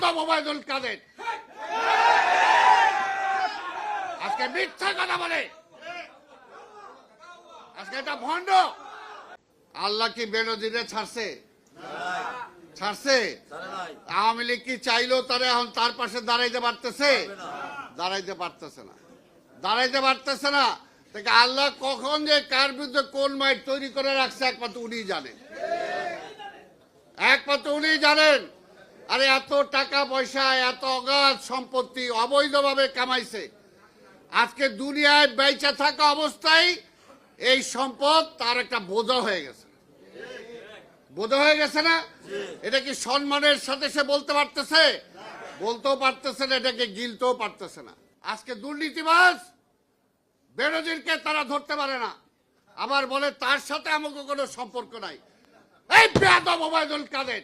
বেয়াদব ওবায়দুল কাদের আজকে মিথ্যা কথা বলে, আজকে এটা ভণ্ড। আল্লাহ কি বেনজিরে ছাড়ছে? ছাড়ছে? আওয়ামী লীগ কি চাইলেও তারা এখন তার পাশে দাঁড়াইতে পারতেছে? দাঁড়াইতে পারতেছে না, দাঁড়াইতে পারতেছে না। দেখে আল্লাহ কখন যে কার বিরুদ্ধে কোন মাইট তৈরি করে রাখছে একমাত্র উনিই জানেন, একমাত্র উনিই জানেন। আরে এত টাকা পয়সা, এত অগাধ সম্পত্তি অবৈধভাবে কামাইছে, আজকে দুনিয়ায় বেঁচে থাকা অবস্থায় এই সম্পদ তার একটা বোঝা হয়ে গেছে, বোঝা হয়ে গেছে না? এটা কি সম্মানের সাথে সে বলতে পারতেছে? বলতেও পারতেছে না, এটাকে গিলতেও পারতেছে না। আজকে দুর্নীতিবাজ বেনজিরকে তারা ধরতে পারে না, আবার বলে তার সাথে আমাকে কোনো সম্পর্ক নাই। এই বেয়াদব ওবায়দুল কাদের